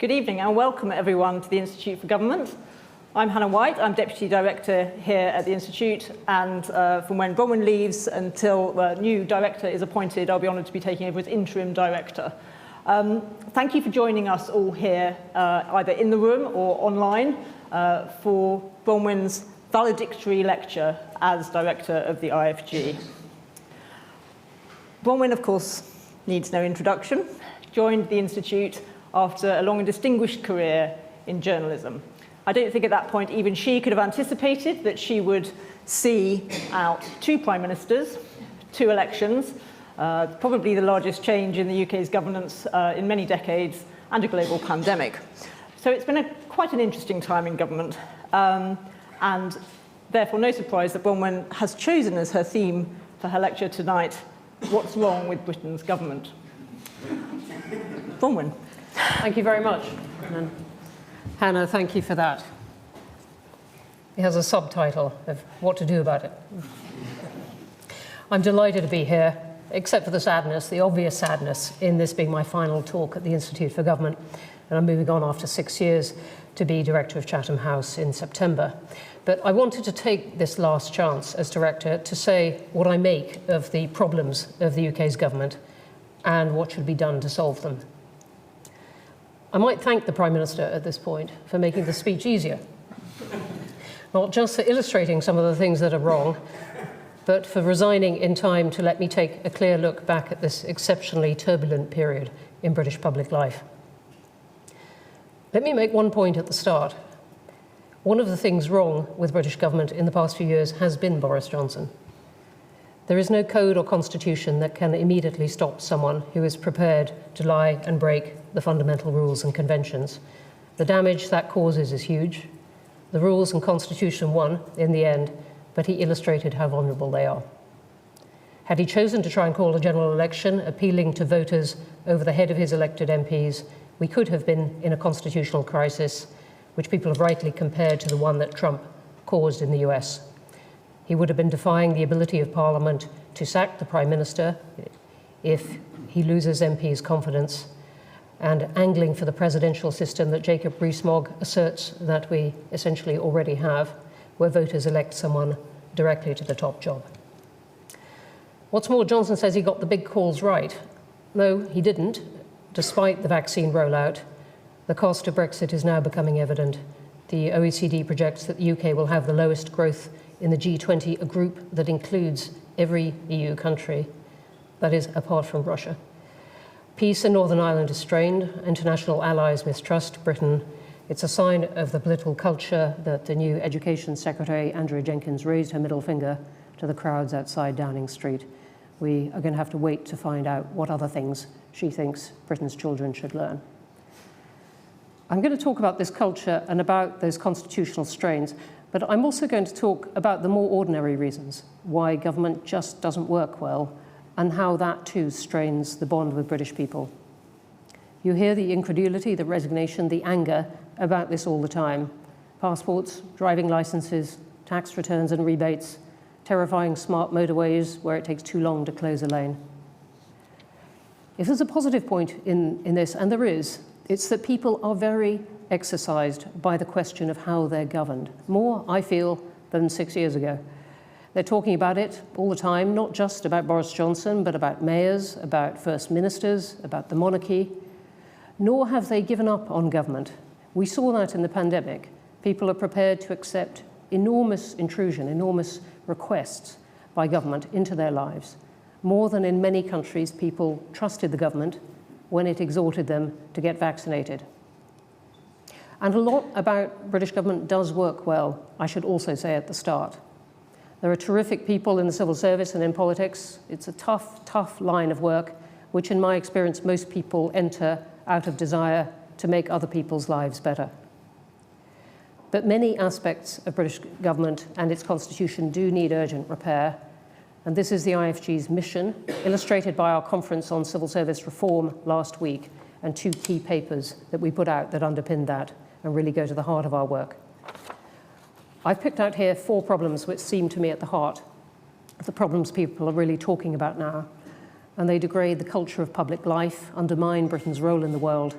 Good evening and welcome everyone to the Institute for Government. I'm Hannah White, I'm Deputy Director here at the Institute, and from when Bronwen leaves until a new director is appointed, I'll be honoured to be taking over as Interim Director. Thank you for joining us all here, either in the room or online, for Bronwen's valedictory lecture as Director of the IFG. Bronwen, of course, needs no introduction, joined the Institute after a long and distinguished career in journalism. I don't think at that point even she could have anticipated that she would see out 2 prime ministers, 2 elections, probably the largest change in the UK's governance in many decades, and a global pandemic. So it's been quite an interesting time in government, and therefore no surprise that Bronwen has chosen as her theme for her lecture tonight, "What's Wrong with Britain's Government?" Bronwen. Thank you very much. And Hannah, thank you for that. It has a subtitle of what to do about it. I'm delighted to be here, except for the sadness, the obvious sadness, in this being my final talk at the Institute for Government. And I'm moving on after 6 years to be Director of Chatham House in September. But I wanted to take this last chance as Director to say what I make of the problems of the UK's government and what should be done to solve them. I might thank the Prime Minister at this point for making the speech easier. Not just for illustrating some of the things that are wrong, but for resigning in time to let me take a clear look back at this exceptionally turbulent period in British public life. Let me make one point at the start. One of the things wrong with British government in the past few years has been Boris Johnson. There is no code or constitution that can immediately stop someone who is prepared to lie and break the fundamental rules and conventions. The damage that causes is huge. The rules and constitution won in the end, but he illustrated how vulnerable they are. Had he chosen to try and call a general election, appealing to voters over the head of his elected MPs, we could have been in a constitutional crisis, which people have rightly compared to the one that Trump caused in the US. He would have been defying the ability of Parliament to sack the Prime Minister if he loses MPs' confidence, and angling for the presidential system that Jacob Rees-Mogg asserts that we essentially already have, where voters elect someone directly to the top job. What's more, Johnson says he got the big calls right. No, he didn't. Despite the vaccine rollout, the cost of Brexit is now becoming evident. The OECD projects that the UK will have the lowest growth in the G20, a group that includes every EU country, that is, apart from Russia. Peace in Northern Ireland is strained. International allies mistrust Britain. It's a sign of the political culture that the new Education Secretary, Andrea Jenkins, raised her middle finger to the crowds outside Downing Street. We are going to have to wait to find out what other things she thinks Britain's children should learn. I'm going to talk about this culture and about those constitutional strains, but I'm also going to talk about the more ordinary reasons why government just doesn't work well, and how that too strains the bond with British people. You hear the incredulity, the resignation, the anger about this all the time. Passports, driving licenses, tax returns and rebates, terrifying smart motorways where it takes too long to close a lane. If there's a positive point in this, and there is, it's that people are very exercised by the question of how they're governed. More, I feel, than 6 years ago. They're talking about it all the time, not just about Boris Johnson, but about mayors, about first ministers, about the monarchy. Nor have they given up on government. We saw that in the pandemic. People are prepared to accept enormous intrusion, enormous requests by government into their lives. More than in many countries, people trusted the government when it exhorted them to get vaccinated. And a lot about British government does work well, I should also say at the start. There are terrific people in the civil service and in politics. It's a tough, tough line of work, which in my experience, most people enter out of desire to make other people's lives better. But many aspects of British government and its constitution do need urgent repair. And this is the IFG's mission, illustrated by our conference on civil service reform last week, and 2 key papers that we put out that underpin that and really go to the heart of our work. I've picked out here 4 problems which seem to me at the heart of the problems people are really talking about now, and they degrade the culture of public life, undermine Britain's role in the world,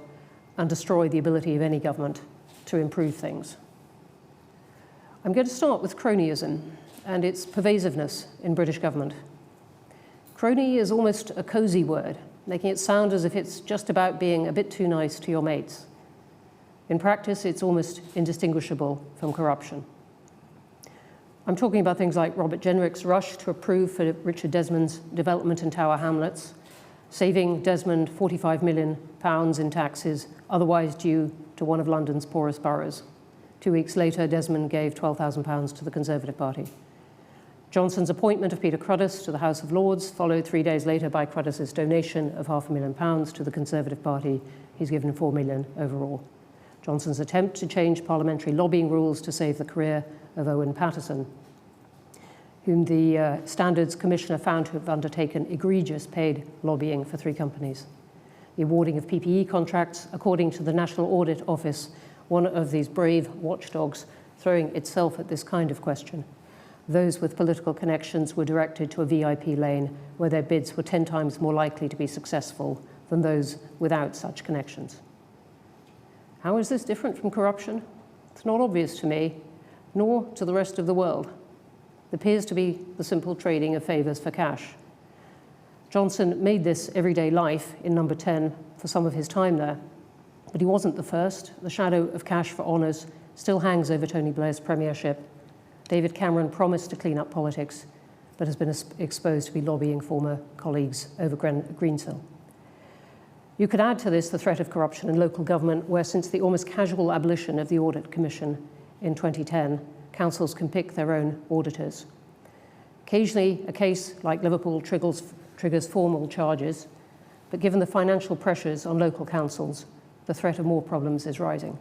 and destroy the ability of any government to improve things. I'm going to start with cronyism and its pervasiveness in British government. Crony is almost a cozy word, making it sound as if it's just about being a bit too nice to your mates. In practice, it's almost indistinguishable from corruption. I'm talking about things like Robert Jenrick's rush to approve for Richard Desmond's development in Tower Hamlets, saving Desmond £45 million in taxes otherwise due to one of London's poorest boroughs. 2 weeks later, Desmond gave £12,000 to the Conservative Party. Johnson's appointment of Peter Cruddas to the House of Lords, followed 3 days later by Cruddas's donation of £500,000 to the Conservative Party. He's given £4 million overall. Johnson's attempt to change parliamentary lobbying rules to save the career of Owen Paterson, whom the Standards Commissioner found to have undertaken egregious paid lobbying for 3 companies. The awarding of PPE contracts, according to the National Audit Office, one of these brave watchdogs throwing itself at this kind of question. Those with political connections were directed to a VIP lane where their bids were 10 times more likely to be successful than those without such connections. How is this different from corruption? It's not obvious to me, nor to the rest of the world. It appears to be the simple trading of favours for cash. Johnson made this everyday life in number 10 for some of his time there, but he wasn't the first. The shadow of cash for honours still hangs over Tony Blair's premiership. David Cameron promised to clean up politics, but has been exposed to be lobbying former colleagues over Greensill. You could add to this the threat of corruption in local government, where since the almost casual abolition of the Audit Commission in 2010, councils can pick their own auditors. Occasionally, a case like Liverpool triggers formal charges, but given the financial pressures on local councils, the threat of more problems is rising.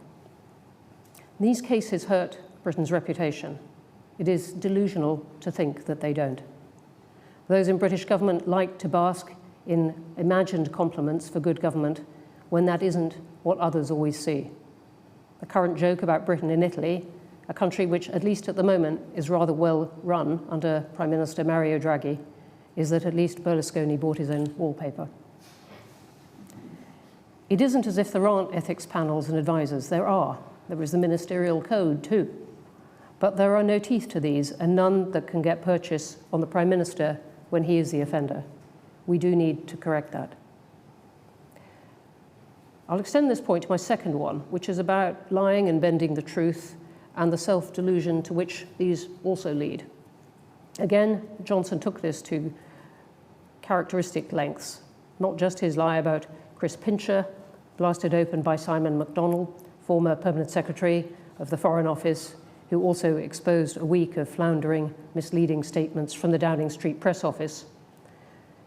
These cases hurt Britain's reputation. It is delusional to think that they don't. Those in British government like to bask in imagined compliments for good government when that isn't what others always see. The current joke about Britain in Italy, a country which, at least at the moment, is rather well run under Prime Minister Mario Draghi, is that at least Berlusconi bought his own wallpaper. It isn't as if there aren't ethics panels and advisors. There are. There is the ministerial code too. But there are no teeth to these, and none that can get purchase on the Prime Minister when he is the offender. We do need to correct that. I'll extend this point to my second one, which is about lying and bending the truth and the self-delusion to which these also lead. Again, Johnson took this to characteristic lengths, not just his lie about Chris Pincher, blasted open by Simon MacDonald, former Permanent Secretary of the Foreign Office, who also exposed a week of floundering, misleading statements from the Downing Street press office.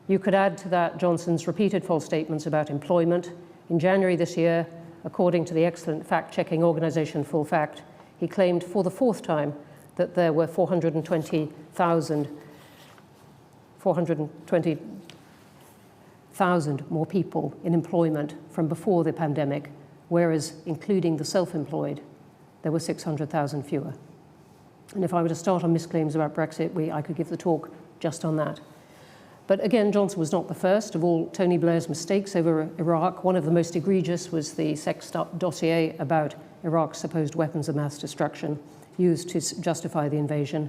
You could add to that Johnson's repeated false statements about employment. In January this year, according to the excellent fact-checking organisation Full Fact, he claimed for the 4th time that there were 420,000 more people in employment from before the pandemic, whereas including the self-employed, there were 600,000 fewer. And if I were to start on misclaims about Brexit, I could give the talk just on that. But again, Johnson was not the first of all Tony Blair's mistakes over Iraq. One of the most egregious was the sexed up dossier about Iraq's supposed weapons of mass destruction used to justify the invasion.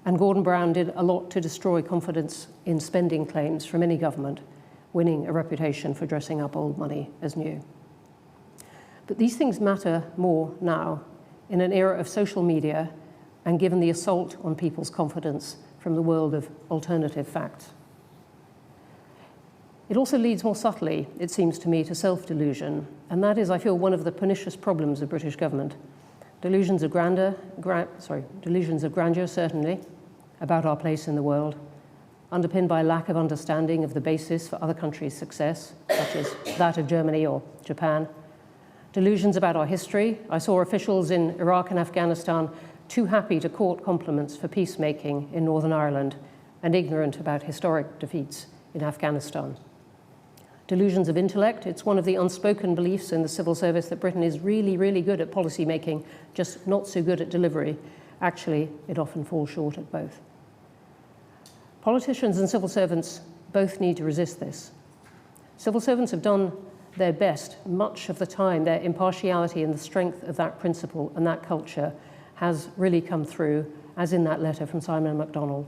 And Gordon Brown did a lot to destroy confidence in spending claims from any government, winning a reputation for dressing up old money as new. But these things matter more now in an era of social media and given the assault on people's confidence from the world of alternative facts. It also leads more subtly, it seems to me, to self-delusion, and that is, I feel, one of the pernicious problems of British government. Delusions of grandeur, certainly, about our place in the world, underpinned by a lack of understanding of the basis for other countries' success, such as that of Germany or Japan. Delusions about our history. I saw officials in Iraq and Afghanistan too happy to court compliments for peacemaking in Northern Ireland and ignorant about historic defeats in Afghanistan. Delusions of intellect. It's one of the unspoken beliefs in the civil service that Britain is really, really good at policy making, just not so good at delivery. Actually, it often falls short at both. Politicians and civil servants both need to resist this. Civil servants have done their best much of the time. Their impartiality and the strength of that principle and that culture has really come through, as in that letter from Simon and MacDonald.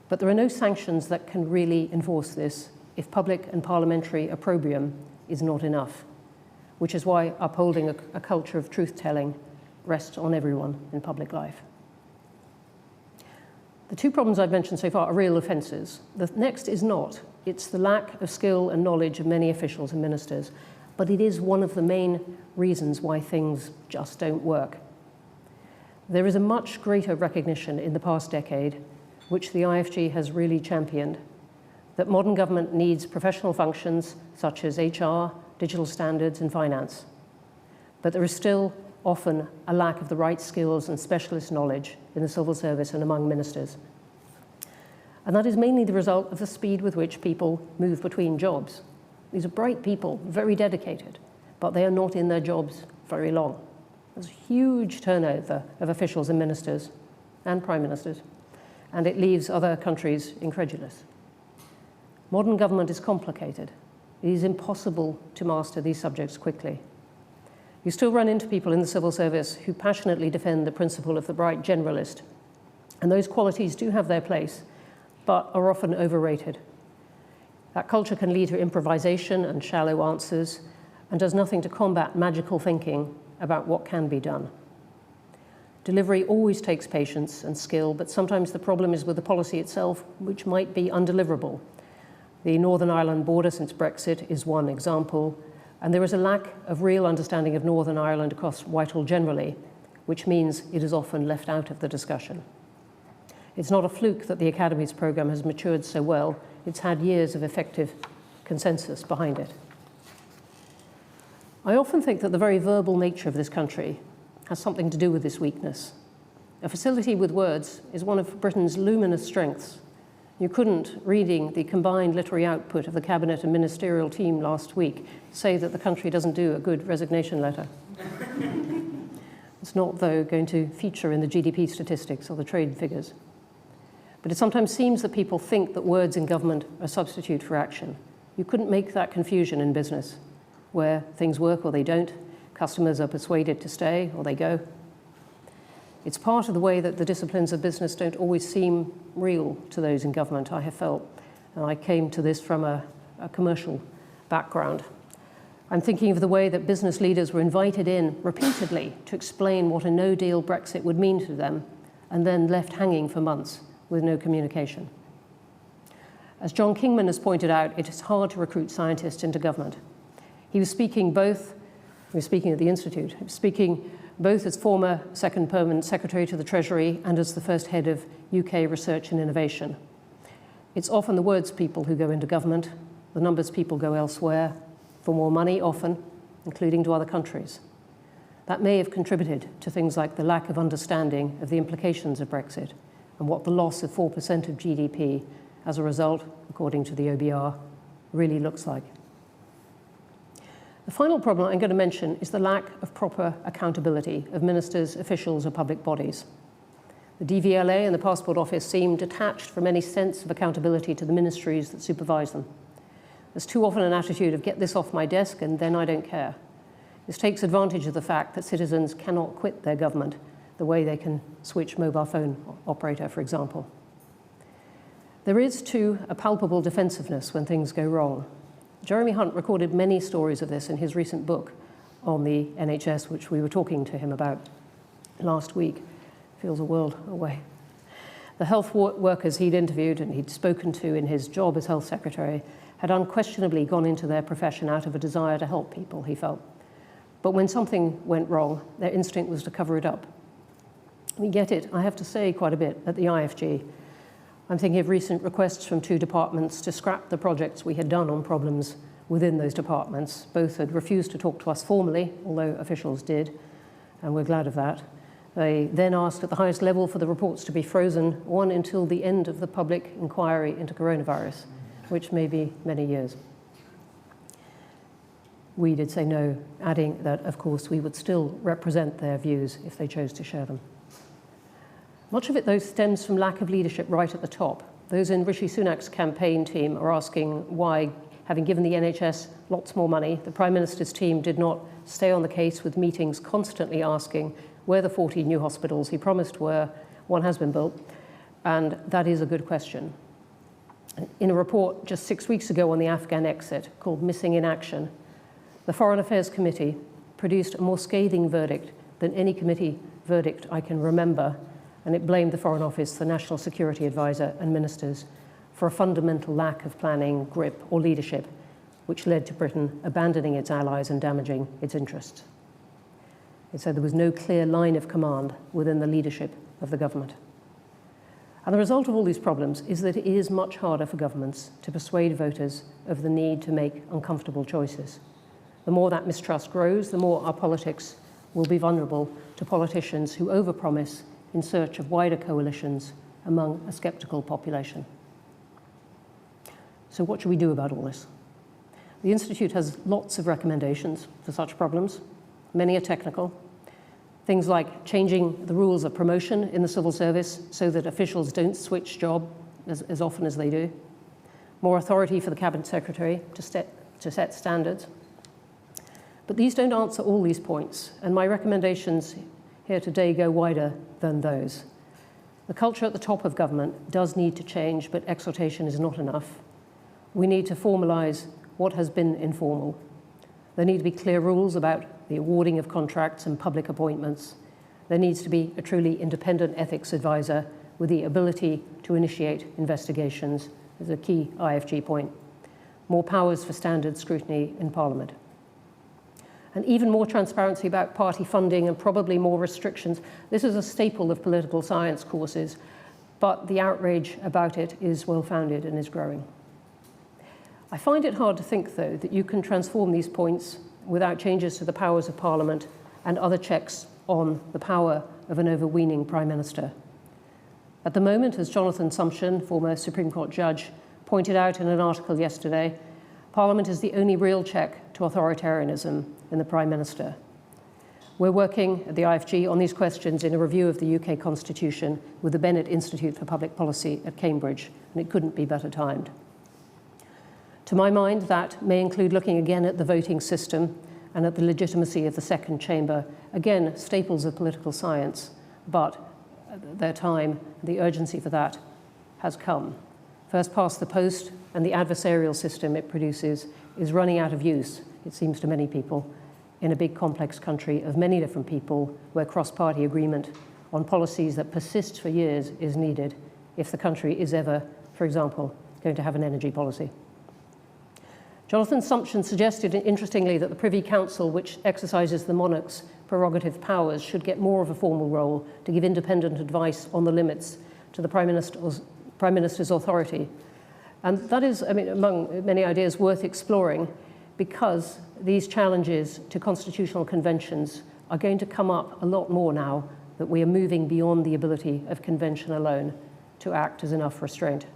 But there are no sanctions that can really enforce this if public and parliamentary opprobrium is not enough, which is why upholding a culture of truth-telling rests on everyone in public life. The two problems I've mentioned so far are real offences. The next is not. It's the lack of skill and knowledge of many officials and ministers, but it is one of the main reasons why things just don't work. There is a much greater recognition in the past decade, which the IFG has really championed, that modern government needs professional functions such as HR, digital standards, and finance. But there is still often a lack of the right skills and specialist knowledge in the civil service and among ministers. And that is mainly the result of the speed with which people move between jobs. These are bright people, very dedicated, but they are not in their jobs very long. There's a huge turnover of officials and ministers and prime ministers, and it leaves other countries incredulous. Modern government is complicated. It is impossible to master these subjects quickly. You still run into people in the civil service who passionately defend the principle of the bright generalist, and those qualities do have their place, but are often overrated. That culture can lead to improvisation and shallow answers, and does nothing to combat magical thinking about what can be done. Delivery always takes patience and skill, but sometimes the problem is with the policy itself, which might be undeliverable. The Northern Ireland border since Brexit is one example, and there is a lack of real understanding of Northern Ireland across Whitehall generally, which means it is often left out of the discussion. It's not a fluke that the Academy's programme has matured so well. It's had years of effective consensus behind it. I often think that the very verbal nature of this country has something to do with this weakness. A facility with words is one of Britain's luminous strengths. You couldn't, reading the combined literary output of the Cabinet and ministerial team last week, say that the country doesn't do a good resignation letter. It's not, though, going to feature in the GDP statistics or the trade figures. But it sometimes seems that people think that words in government are a substitute for action. You couldn't make that confusion in business, where things work or they don't, customers are persuaded to stay or they go. It's part of the way that the disciplines of business don't always seem real to those in government, I have felt. And I came to this from a commercial background. I'm thinking of the way that business leaders were invited in repeatedly to explain what a no-deal Brexit would mean to them, and then left hanging for months with no communication. As John Kingman has pointed out, it is hard to recruit scientists into government. He was speaking at the Institute, he was speaking both as former second permanent secretary to the Treasury and as the first head of UK research and innovation. It's often the words people who go into government, the numbers people go elsewhere, for more money often, including to other countries. That may have contributed to things like the lack of understanding of the implications of Brexit and what the loss of 4% of GDP as a result, according to the OBR, really looks like. The final problem I'm going to mention is the lack of proper accountability of ministers, officials, or public bodies. The DVLA and the Passport Office seem detached from any sense of accountability to the ministries that supervise them. There's too often an attitude of get this off my desk and then I don't care. This takes advantage of the fact that citizens cannot quit their government the way they can switch mobile phone operator, for example. There is, too, a palpable defensiveness when things go wrong. Jeremy Hunt recorded many stories of this in his recent book on the NHS, which we were talking to him about last week. Feels a world away. The health workers he'd interviewed and he'd spoken to in his job as health secretary had unquestionably gone into their profession out of a desire to help people, he felt. But when something went wrong, their instinct was to cover it up. We get it, I have to say, quite a bit at the IFG. I'm thinking of recent requests from two departments to scrap the projects we had done on problems within those departments. Both had refused to talk to us formally, although officials did, and we're glad of that. They then asked at the highest level for the reports to be frozen, one until the end of the public inquiry into coronavirus, which may be many years. We did say no, adding that, of course, we would still represent their views if they chose to share them. Much of it, though, stems from lack of leadership right at the top. Those in Rishi Sunak's campaign team are asking why having given the NHS lots more money, the Prime Minister's team did not stay on the case with meetings constantly asking where the 40 new hospitals he promised were. One has been built, and that is a good question. In a report just 6 weeks ago on the Afghan exit called Missing in Action, the Foreign Affairs Committee produced a more scathing verdict than any committee verdict I can remember, and it blamed the Foreign Office, the National Security Advisor, and ministers for a fundamental lack of planning, grip, or leadership, which led to Britain abandoning its allies and damaging its interests. It said there was no clear line of command within the leadership of the government. And the result of all these problems is that it is much harder for governments to persuade voters of the need to make uncomfortable choices. The more that mistrust grows, the more our politics will be vulnerable to politicians who overpromise in search of wider coalitions among a sceptical population. So what should we do about all this? The Institute has lots of recommendations for such problems. Many are technical. Things like changing the rules of promotion in the civil service so that officials don't switch job as often as they do. More authority for the Cabinet Secretary to set standards. But these don't answer all these points, and my recommendations here today go wider than those. The culture at the top of government does need to change, but exhortation is not enough. We need to formalise what has been informal. There need to be clear rules about the awarding of contracts and public appointments. There needs to be a truly independent ethics advisor with the ability to initiate investigations, is a key IFG point. More powers for standard scrutiny in Parliament. And even more transparency about party funding and probably more restrictions. This is a staple of political science courses, but the outrage about it is well-founded and is growing. I find it hard to think, though, that you can transform these points without changes to the powers of Parliament and other checks on the power of an overweening Prime Minister. At the moment, as Jonathan Sumption, former Supreme Court judge, pointed out in an article yesterday, Parliament is the only real check to authoritarianism in the Prime Minister. We're working at the IFG on these questions in a review of the UK Constitution with the Bennett Institute for Public Policy at Cambridge, and it couldn't be better timed. To my mind, that may include looking again at the voting system and at the legitimacy of the second chamber. Again, staples of political science, but their time, the urgency for that has come. First past the post and the adversarial system it produces is running out of use, it seems to many people, in a big complex country of many different people where cross-party agreement on policies that persist for years is needed if the country is ever, for example, going to have an energy policy. Jonathan Sumption suggested, interestingly, that the Privy Council, which exercises the monarch's prerogative powers, should get more of a formal role to give independent advice on the limits to the Prime Minister's authority. And that is, among many ideas, worth exploring, because these challenges to constitutional conventions are going to come up a lot more now that we are moving beyond the ability of convention alone to act as enough restraint.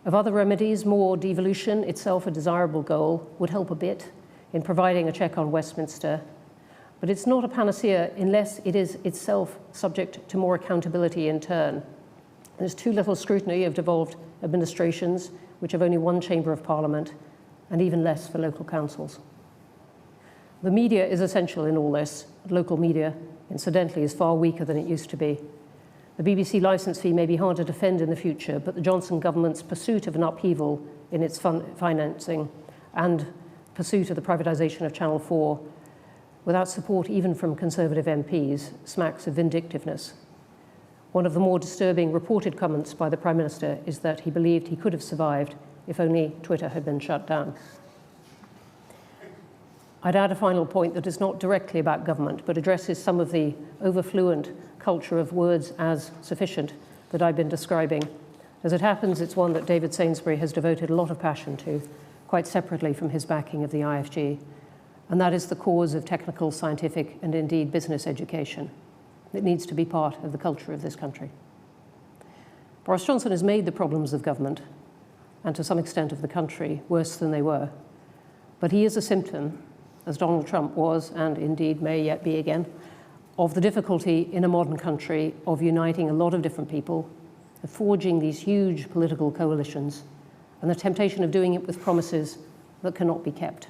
Of other remedies, more devolution, itself a desirable goal, would help a bit in providing a check on Westminster. But it's not a panacea unless it is itself subject to more accountability in turn. There's too little scrutiny of devolved administrations, which have only one chamber of Parliament, and even less for local councils. The media is essential in all this. Local media, incidentally, is far weaker than it used to be. The BBC licence fee may be hard to defend in the future, but the Johnson government's pursuit of an upheaval in its financing and pursuit of the privatisation of Channel 4, without support even from Conservative MPs, smacks of vindictiveness. One of the more disturbing reported comments by the Prime Minister is that he believed he could have survived if only Twitter had been shut down. I'd add a final point that is not directly about government, but addresses some of the overfluent culture of words as sufficient that I've been describing. As it happens, it's one that David Sainsbury has devoted a lot of passion to, quite separately from his backing of the IFG, and that is the cause of technical, scientific, and indeed business education. It needs to be part of the culture of this country. Boris Johnson has made the problems of government, and to some extent of the country, worse than they were. But he is a symptom, as Donald Trump was, and indeed may yet be again, of the difficulty in a modern country of uniting a lot of different people, of forging these huge political coalitions, and the temptation of doing it with promises that cannot be kept.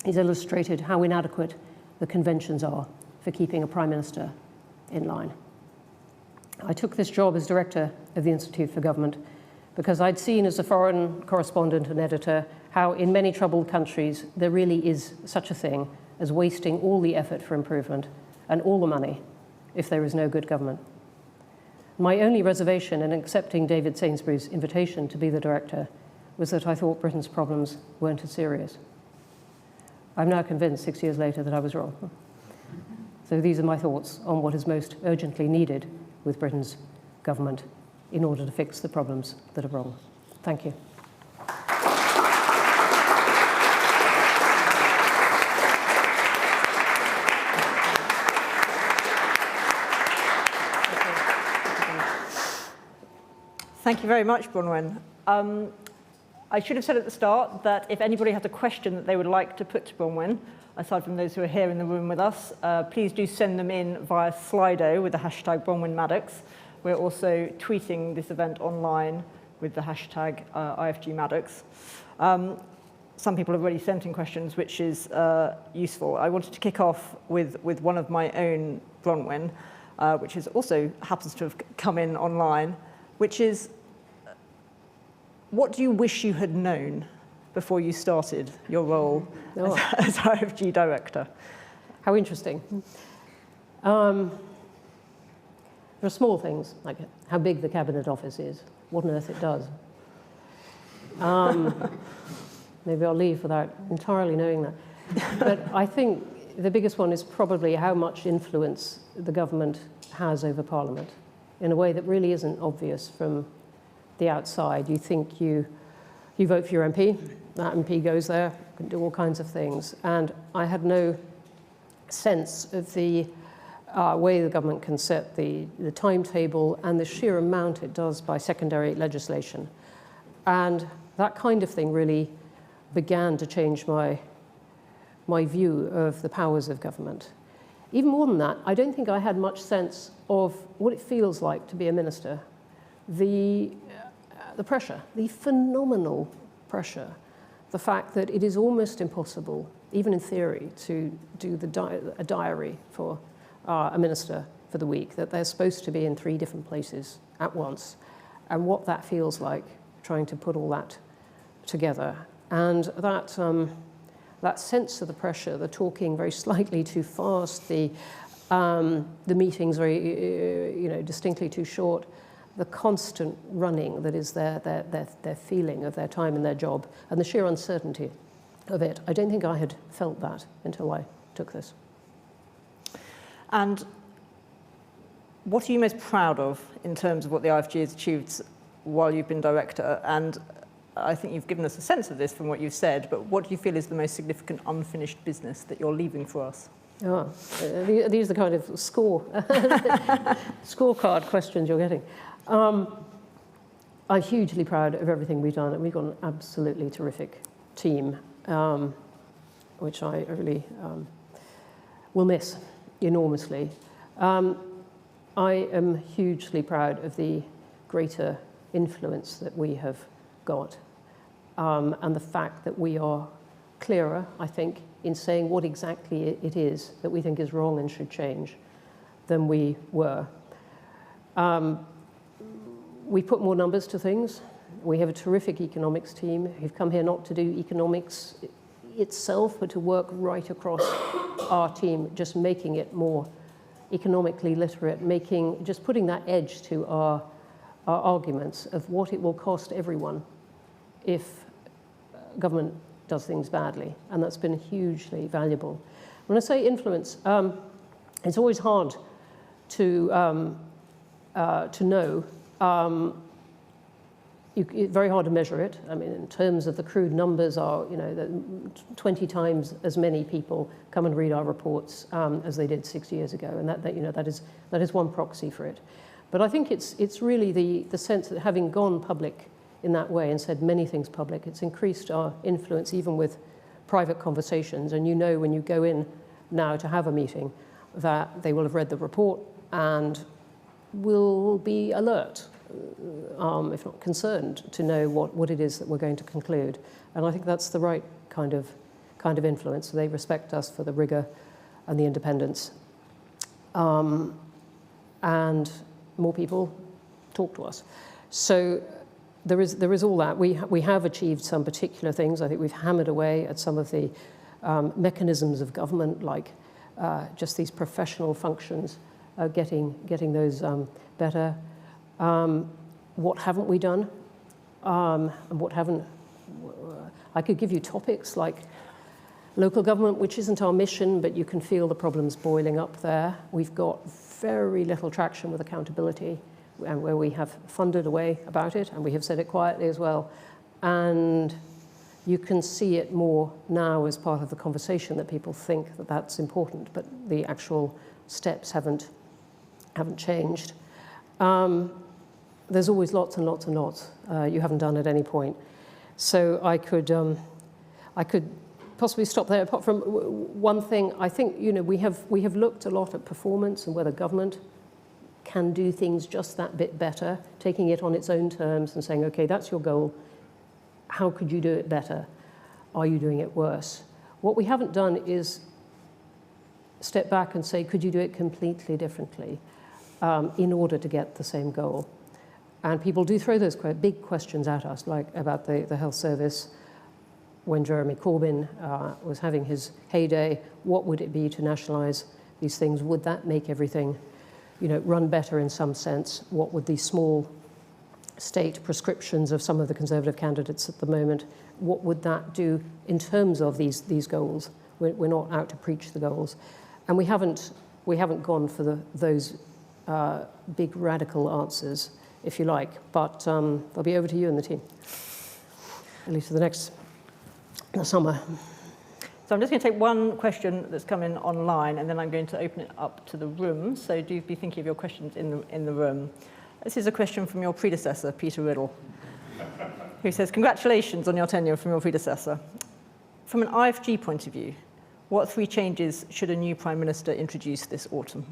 He's illustrated how inadequate the conventions are for keeping a Prime Minister in line. I took this job as director of the Institute for Government because I'd seen as a foreign correspondent and editor how in many troubled countries there really is such a thing as wasting all the effort for improvement and all the money if there is no good government. My only reservation in accepting David Sainsbury's invitation to be the director was that I thought Britain's problems weren't as serious. I'm now convinced 6 years later that I was wrong. So these are my thoughts on what is most urgently needed with Britain's government in order to fix the problems that are wrong. Thank you. Thank you very much, Bronwen. I should have said at the start that if anybody has a question that they would like to put to Bronwen, aside from those who are here in the room with us, please do send them in via Slido with the hashtag Bronwen Maddox. We're also tweeting this event online with the hashtag IFG Maddox. Some people have already sent in questions, which is useful. I wanted to kick off with one of my own, Bronwen, which is also happens to have come in online, which is, what do you wish you had known before you started your role as IFG director? How interesting. There are small things, like how big the Cabinet Office is, what on earth it does. Maybe I'll leave without entirely knowing that. But I think the biggest one is probably how much influence the government has over Parliament in a way that really isn't obvious from the outside. You think you vote for your MP, that MP goes there, can do all kinds of things. And I had no sense of the way the government can set the timetable and the sheer amount it does by secondary legislation. And that kind of thing really began to change my view of the powers of government. Even more than that, I don't think I had much sense of what it feels like to be a minister. The pressure, the phenomenal pressure, the fact that it is almost impossible, even in theory, to do a diary for a minister for the week, that they're supposed to be in 3 different places at once, and what that feels like, trying to put all that together. And that sense of the pressure, the talking very slightly too fast, the meetings very, distinctly too short, the constant running that is their feeling of their time and their job, and the sheer uncertainty of it. I don't think I had felt that until I took this. And what are you most proud of in terms of what the IFG has achieved while you've been director? And I think you've given us a sense of this from what you've said, but what do you feel is the most significant unfinished business that you're leaving for us? These are the kind of scorecard questions you're getting. I'm hugely proud of everything we've done, and we've got an absolutely terrific team, which I really will miss enormously. I am hugely proud of the greater influence that we have got, and the fact that we are clearer, I think, in saying what exactly it is that we think is wrong and should change than we were. We put more numbers to things. We have a terrific economics team who've come here not to do economics itself, but to work right across our team, just making it more economically literate, just putting that edge to our arguments of what it will cost everyone if government does things badly, and that's been hugely valuable. When I say influence, it's always hard to know. It's very hard to measure it. I mean, in terms of the crude numbers are, 20 times as many people come and read our reports as they did 6 years ago, and that is one proxy for it. But I think it's really the sense that having gone public in that way and said many things public, it's increased our influence even with private conversations. And when you go in now to have a meeting, that they will have read the report and will be alert if not concerned, to know what it is that we're going to conclude. And I think that's the right kind of influence. They respect us for the rigor and the independence. And more people talk to us. So there is all that. We have achieved some particular things. I think we've hammered away at some of the mechanisms of government, like just these professional functions, getting those better. What haven't we done? And what haven't? I could give you topics like local government, which isn't our mission, but you can feel the problems boiling up there. We've got very little traction with accountability, and where we have thundered away about it, and we have said it quietly as well. And you can see it more now as part of the conversation that people think that that's important, but the actual steps haven't changed. There's always lots and lots and lots you haven't done at any point. So I could possibly stop there. Apart from one thing, I think we have looked a lot at performance and whether government can do things just that bit better, taking it on its own terms and saying, okay, that's your goal. How could you do it better? Are you doing it worse? What we haven't done is step back and say, could you do it completely differently in order to get the same goal? And people do throw those big questions at us, like about the health service. When Jeremy Corbyn was having his heyday, what would it be to nationalise these things? Would that make everything run better in some sense? What would the small state prescriptions of some of the Conservative candidates at the moment, what would that do in terms of these goals? We're not out to preach the goals. And we haven't gone for those big radical answers, if you like. But I'll be over to you and the team, at least for the next summer. So I'm just going to take one question that's come in online, and then I'm going to open it up to the room. So do be thinking of your questions in the room. This is a question from your predecessor, Peter Riddle, who says, congratulations on your tenure from your predecessor. From an IFG point of view, what 3 changes should a new Prime Minister introduce this autumn?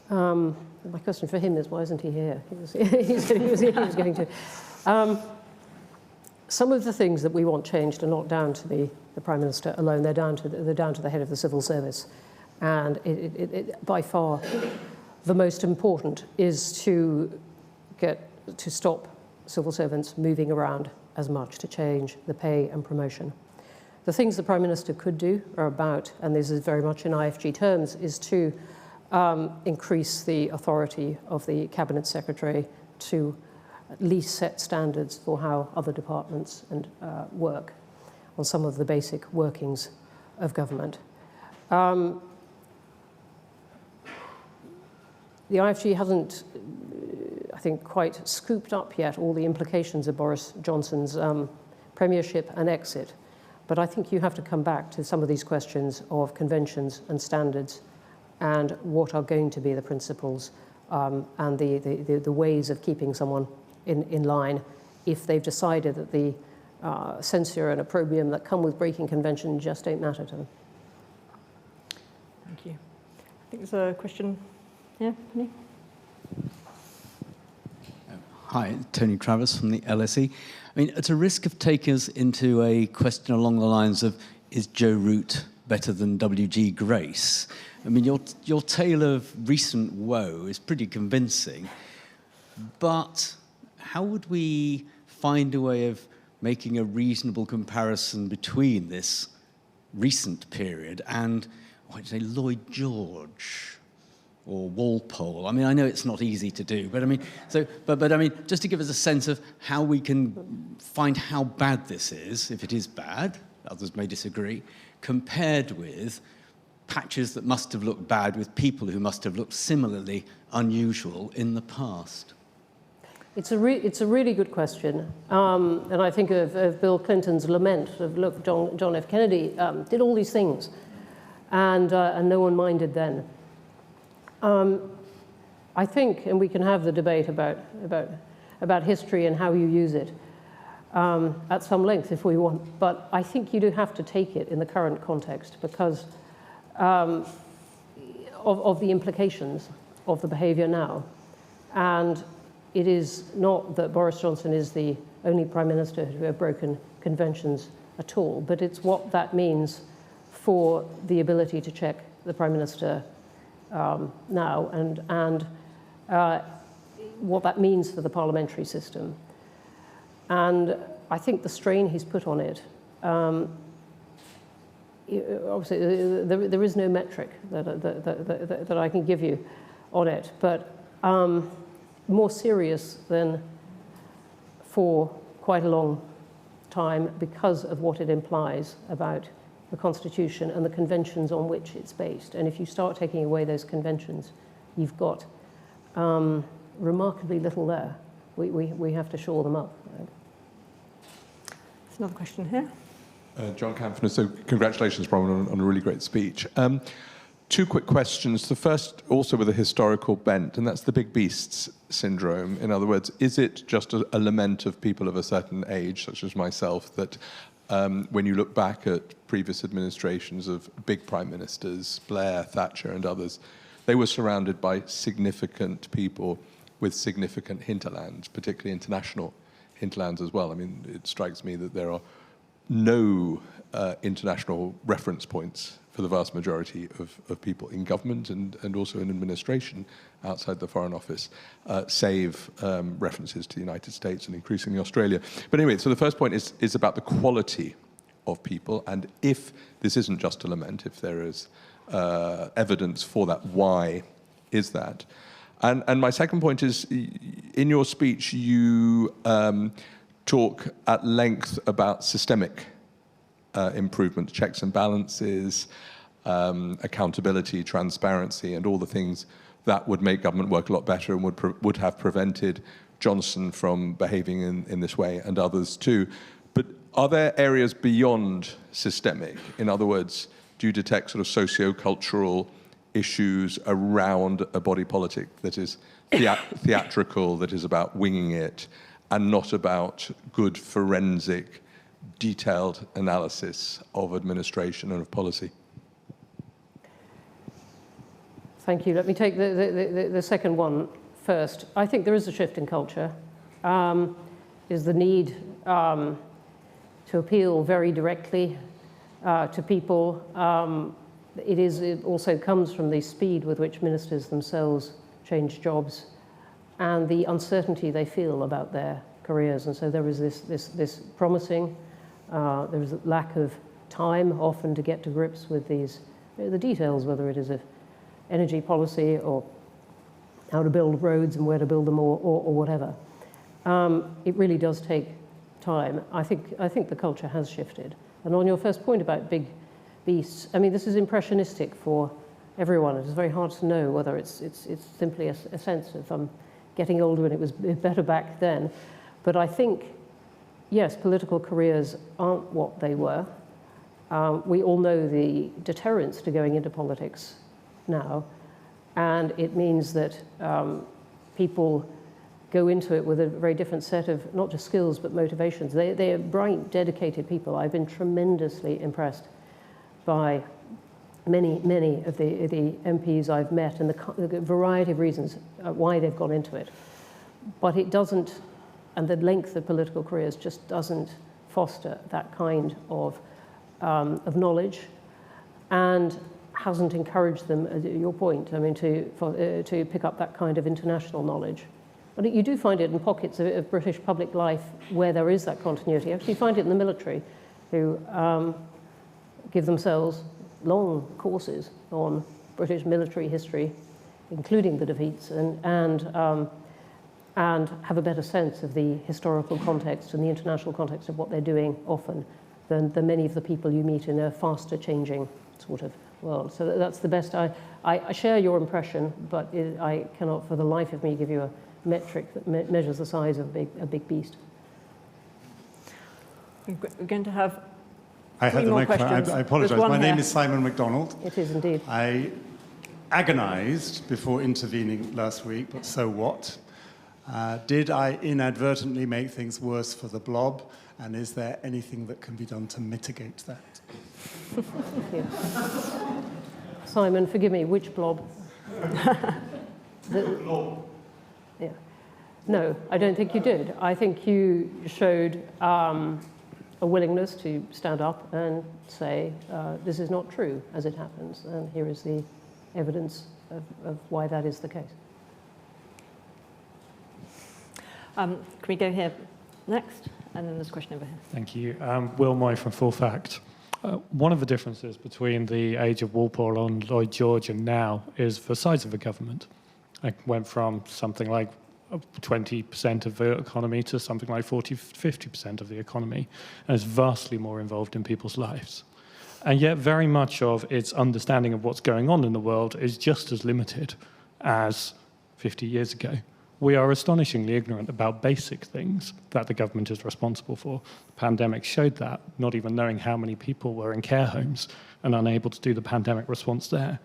My question for him is, why isn't he here? He was going to. Some of the things that we want changed are not down to the Prime Minister alone. They're down to the head of the civil service. And it by far, the most important is to stop civil servants moving around as much, to change the pay and promotion. The things the Prime Minister could do are about, and this is very much in IFG terms, is to increase the authority of the Cabinet Secretary to at least set standards for how other departments work on some of the basic workings of government. The IFG hasn't, I think, quite scooped up yet all the implications of Boris Johnson's premiership and exit. But I think you have to come back to some of these questions of conventions and standards and what are going to be the principles and the ways of keeping someone in line if they've decided that the censure and opprobrium that come with breaking convention just don't matter to them. Thank you. I think there's a question. Yeah, Penny? Hi, Tony Travis from the LSE. I mean, at a risk of taking us into a question along the lines of, is Joe Root better than W.G. Grace? I mean, your tale of recent woe is pretty convincing, but how would we find a way of making a reasonable comparison between this recent period and, I'd say, Lloyd George or Walpole? I mean, I know it's not easy to do, but I mean, but I mean, just to give us a sense of how we can find how bad this is, if it is bad, others may disagree, compared with patches that must have looked bad with people who must have looked similarly unusual in the past. It's a really good question, and I think of Bill Clinton's lament of, look, John F. Kennedy did all these things, and no one minded then. I think, and we can have the debate about history and how you use it at some length if we want, but I think you do have to take it in the current context because of the implications of the behavior now. And it is not that Boris Johnson is the only Prime Minister who have broken conventions at all, but it's what that means for the ability to check the Prime Minister now and what that means for the parliamentary system. And I think the strain he's put on it, obviously there is no metric that I can give you on it, but more serious than for quite a long time because of what it implies about the Constitution and the conventions on which it's based. And if you start taking away those conventions, you've got remarkably little there. We have to shore them up. There's another question here. John Campner. So congratulations, Bronwen, on a really great speech. Two quick questions. The first, also with a historical bent, and that's the big beasts syndrome. In other words, is it just a lament of people of a certain age, such as myself, that when you look back at previous administrations of big prime ministers, Blair, Thatcher, and others, they were surrounded by significant people with significant hinterlands, particularly international hinterlands as well. I mean, it strikes me that there are no international reference points for the vast majority of people in government and also in administration outside the Foreign Office, save references to the United States and increasingly Australia. But anyway, so the first point is about the quality of people, and if this isn't just a lament, if there is evidence for that, why is that? And my second point is, in your speech, you talk at length about systemic improvement, checks and balances, accountability, transparency, and all the things that would make government work a lot better and would have prevented Johnson from behaving in this way, and others too. But are there areas beyond systemic? In other words, do you detect sort of socio-cultural issues around a body politic that is theatrical, that is about winging it, and not about good forensic, detailed analysis of administration and of policy? Thank you. Let me take the second one first. I think there is a shift in culture. Is the need to appeal very directly to people. It also comes from the speed with which ministers themselves change jobs and the uncertainty they feel about their careers. And so there is this promising, there is a lack of time often to get to grips with the details, whether it is a energy policy or how to build roads and where to build them or whatever. It really does take time. I think the culture has shifted. And on your first point about big beasts, I mean, this is impressionistic for everyone. It's very hard to know whether it's simply a sense of getting older and it was better back then. But I think, yes, political careers aren't what they were. We all know the deterrence to going into politics now, and it means that people go into it with a very different set of not just skills but motivations. They are bright, dedicated people. I've been tremendously impressed by many of the MPs I've met and the variety of reasons why they've gone into it. But it doesn't, and the length of political careers just doesn't foster that kind of knowledge, and hasn't encouraged them, your point, I mean, to pick up that kind of international knowledge. But you do find it in pockets of British public life where there is that continuity. Actually, you find it in the military, who give themselves long courses on British military history, including the defeats, and have a better sense of the historical context and the international context of what they're doing often than many of the people you meet in a faster changing sort of world. So that's the best. I share your impression, but I cannot for the life of me give you a metric that measures the size of a big beast. We're going to have I had the microphone. I apologise. My name is Simon MacDonald. It is indeed. I agonised before intervening last week, but so what? Did I inadvertently make things worse for the blob? And is there anything that can be done to mitigate that? Thank you. Simon, forgive me, which blob? Blob. Yeah. No, I don't think you did. I think you showed a willingness to stand up and say, this is not true, as it happens, and here is the evidence of why that is the case. Can we go here next? And then there's a question over here. Thank you. Will Moy from Full Fact. One of the differences between the age of Walpole and Lloyd George and now is the size of the government. It went from something like 20% of the economy to something like 40, 50% of the economy, and is vastly more involved in people's lives. And yet very much of its understanding of what's going on in the world is just as limited as 50 years ago. We are astonishingly ignorant about basic things that the government is responsible for. The pandemic showed that, not even knowing how many people were in care homes and unable to do the pandemic response there.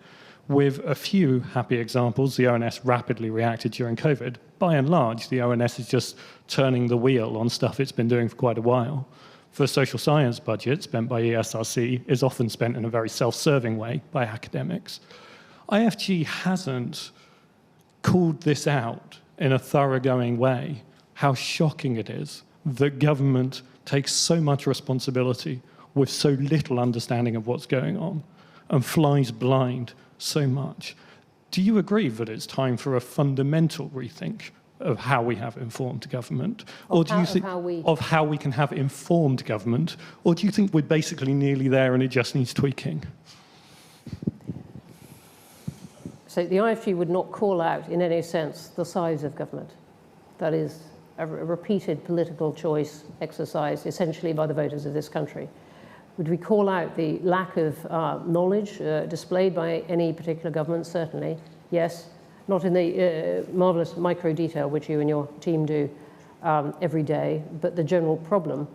With a few happy examples, the ONS rapidly reacted during COVID. By and large, the ONS is just turning the wheel on stuff it's been doing for quite a while. The social science budget spent by ESRC is often spent in a very self-serving way by academics. IFG hasn't called this out in a thoroughgoing way, how shocking it is that government takes so much responsibility with so little understanding of what's going on and flies blind so much. Do you agree that it's time for a fundamental rethink of how we have informed government? Or do you think of how we can have informed government? Or do you think we're basically nearly there and it just needs tweaking? So the IFG would not call out, in any sense, the size of government. That is a repeated political choice exercised essentially by the voters of this country. Would we call out the lack of knowledge displayed by any particular government? Certainly, yes. Not in the marvelous micro detail which you and your team do every day, but the general problem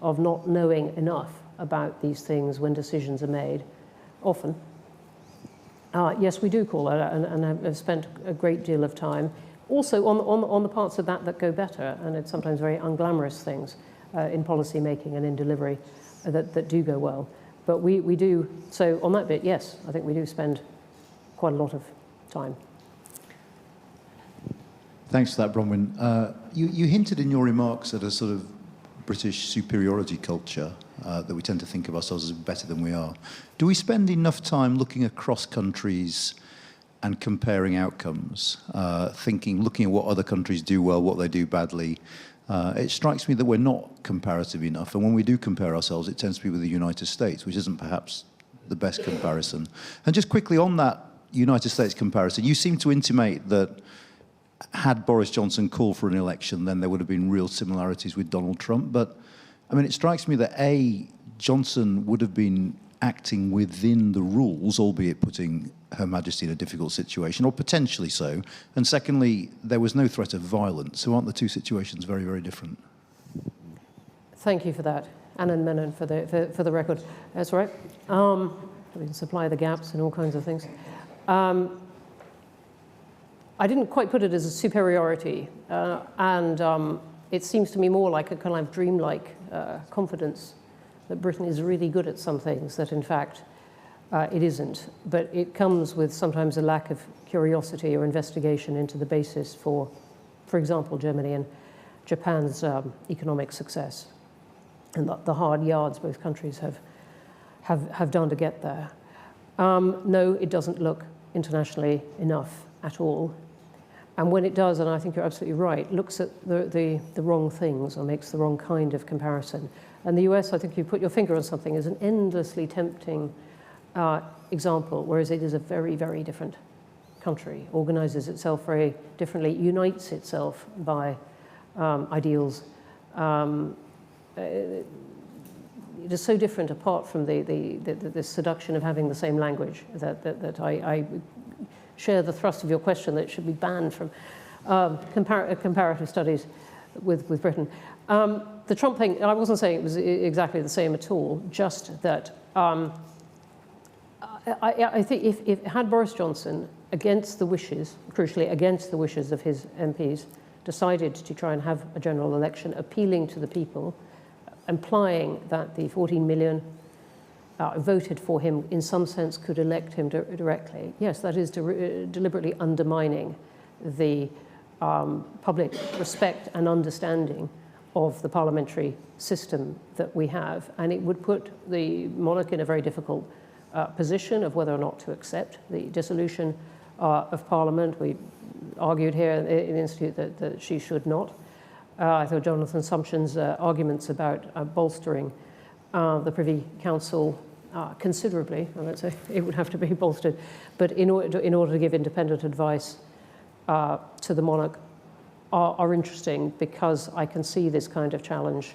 of not knowing enough about these things when decisions are made, often. Yes, we do call that out, and I've spent a great deal of time also on the parts of that go better, and it's sometimes very unglamorous things in policy making and in delivery that do go well. But we do, so on that bit, yes, I think we do spend quite a lot of time. Thanks for that, Bronwen. You hinted in your remarks at a sort of British superiority culture that we tend to think of ourselves as better than we are. Do we spend enough time looking across countries and comparing outcomes, looking at what other countries do well, what they do badly? It strikes me that we're not comparative enough, and when we do compare ourselves, it tends to be with the United States, which isn't perhaps the best comparison. And just quickly on that United States comparison, you seem to intimate that had Boris Johnson called for an election, then there would have been real similarities with Donald Trump. But, I mean, it strikes me that, A, Johnson would have been acting within the rules, albeit putting Her Majesty in a difficult situation, or potentially so. And secondly, there was no threat of violence. So aren't the two situations very, very different? Thank you for that. Annan Menon for the record. That's right. We can supply the gaps and all kinds of things. I didn't quite put it as a superiority, and it seems to me more like a kind of dreamlike confidence that Britain is really good at some things that, in fact, it isn't. But it comes with sometimes a lack of curiosity or investigation into the basis for example, Germany and Japan's economic success, and the hard yards both countries have done to get there. No, it doesn't look internationally enough at all. And when it does, and I think you're absolutely right, looks at the wrong things or makes the wrong kind of comparison. And the US, I think you put your finger on something, is an endlessly tempting example, whereas it is a very, very different country, organizes itself very differently, unites itself by ideals. It is so different apart from the seduction of having the same language that I share the thrust of your question that it should be banned from comparative studies with Britain. The Trump thing, I wasn't saying it was exactly the same at all, just that I think if had Boris Johnson, against the wishes, crucially against the wishes of his MPs, decided to try and have a general election, appealing to the people, implying that the 14 million voted for him, in some sense, could elect him directly. Yes, that is deliberately undermining the public respect and understanding of the parliamentary system that we have, and it would put the monarch in a very difficult position of whether or not to accept the dissolution of Parliament. We argued here in the Institute that she should not. I thought Jonathan Sumption's arguments about bolstering the Privy Council considerably, I won't say it would have to be bolstered, but in order to give independent advice to the monarch are interesting, because I can see this kind of challenge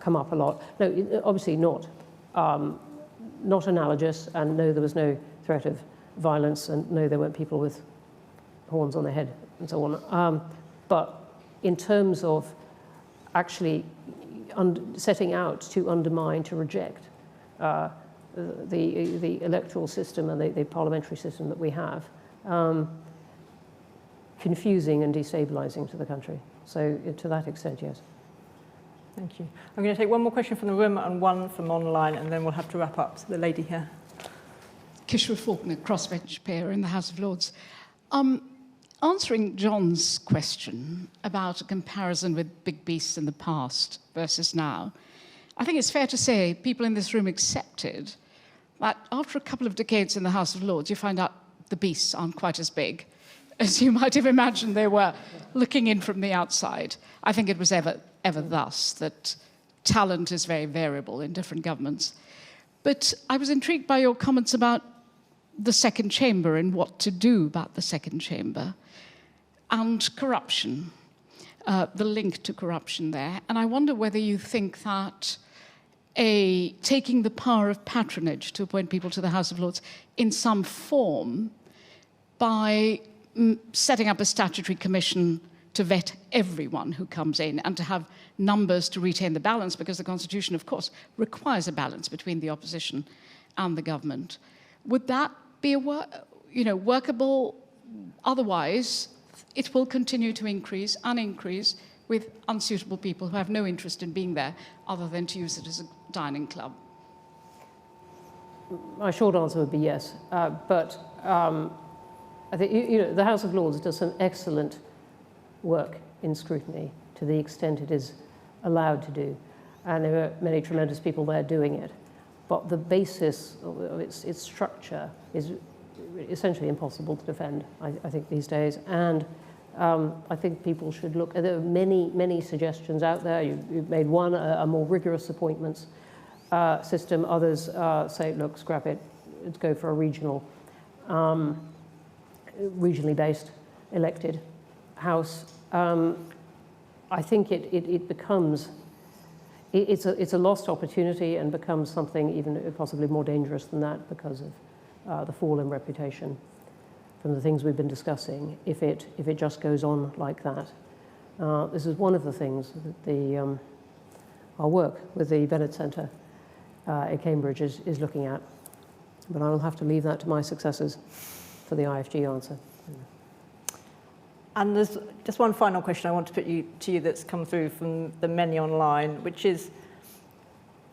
come up a lot. No, obviously not analogous, and no, there was no threat of violence, and no, there weren't people with horns on their head and so on. But in terms of actually setting out to undermine, to reject the electoral system and the parliamentary system that we have, confusing and destabilizing to the country. So to that extent, yes. Thank you. I'm going to take one more question from the room and one from online, and then we'll have to wrap up. So the lady here. Kishra Faulkner, crossbench peer in the House of Lords. Answering John's question about a comparison with big beasts in the past versus now, I think it's fair to say people in this room accepted that after a couple of decades in the House of Lords, you find out the beasts aren't quite as big as you might have imagined they were looking in from the outside. I think it was ever thus, that talent is very variable in different governments. But I was intrigued by your comments about the second chamber and what to do about the second chamber, and corruption, the link to corruption there. And I wonder whether you think that taking the power of patronage to appoint people to the House of Lords in some form by setting up a statutory commission to vet everyone who comes in and to have numbers to retain the balance, because the Constitution, of course, requires a balance between the opposition and the government. Would that be workable? Otherwise, it will continue to increase and increase with unsuitable people who have no interest in being there other than to use it as a dining club. My short answer would be yes, but I think the House of Lords does some excellent work in scrutiny to the extent it is allowed to do, and there are many tremendous people there doing it. But the basis of its structure is essentially impossible to defend, I think, these days. And I think people should look. There are many suggestions out there. You've made one, a more rigorous appointments system. Others say, look, scrap it. Let's go for a regionally based elected house. I think it becomes, it's a lost opportunity and becomes something even possibly more dangerous than that because of the fall in reputation from the things we've been discussing, if it just goes on like that. This is one of the things that our work with the Bennett Centre at Cambridge is looking at. But I will have to leave that to my successors for the IFG answer. And there's just one final question I want to put to you that's come through from the many online, which is,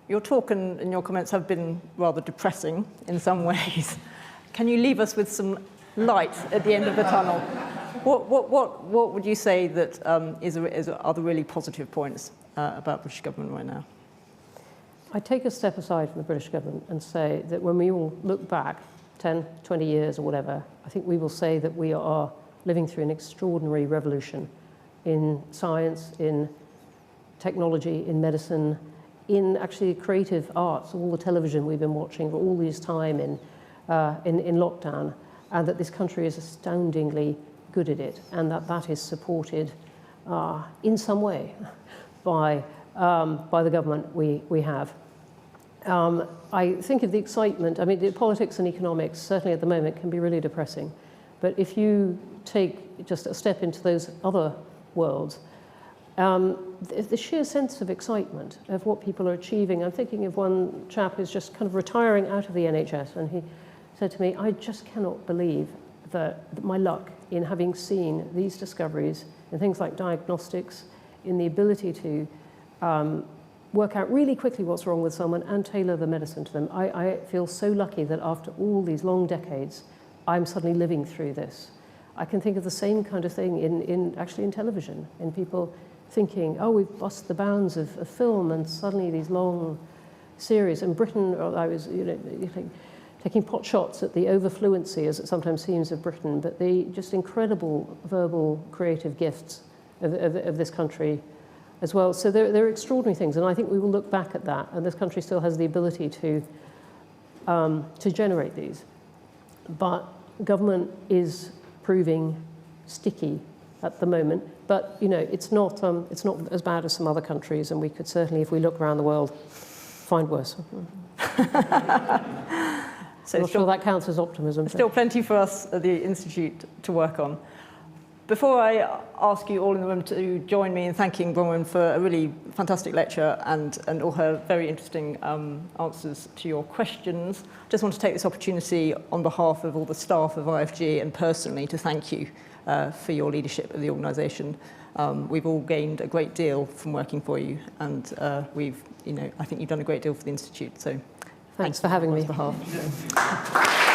your talk and your comments have been rather depressing in some ways. Can you leave us with some light at the end of the tunnel? What would you say that are the really positive points about British government right now? I take a step aside from the British government and say that when we all look back 10, 20 years or whatever, I think we will say that we are living through an extraordinary revolution in science, in technology, in medicine, in actually creative arts, all the television we've been watching for all this time in lockdown, and that this country is astoundingly good at it, and that is supported in some way by the government we have. I think of the excitement. I mean, the politics and economics, certainly at the moment, can be really depressing. But if you take just a step into those other worlds, the sheer sense of excitement of what people are achieving. I'm thinking of one chap who's just kind of retiring out of the NHS, and he said to me, I just cannot believe that my luck in having seen these discoveries in things like diagnostics, in the ability to work out really quickly what's wrong with someone and tailor the medicine to them. I feel so lucky that after all these long decades, I'm suddenly living through this. I can think of the same kind of thing actually in television, in people thinking, oh, we've bust the bounds of film, and suddenly these long series. In Britain, I was taking pot shots at the overfluency, as it sometimes seems, of Britain, but the just incredible verbal creative gifts of this country as well. So they're extraordinary things, and I think we will look back at that, and this country still has the ability to generate these. But government is proving sticky at the moment, but it's not as bad as some other countries, and we could certainly, if we look around the world, find worse. So I'm not sure that counts as optimism. Still plenty for us at the Institute to work on. Before I ask you all in the room to join me in thanking Bronwen for a really fantastic lecture and all her very interesting answers to your questions, I just want to take this opportunity on behalf of all the staff of IFG and personally to thank you for your leadership of the organisation. We've all gained a great deal from working for you, and I think you've done a great deal for the Institute. So thanks for having me. On behalf.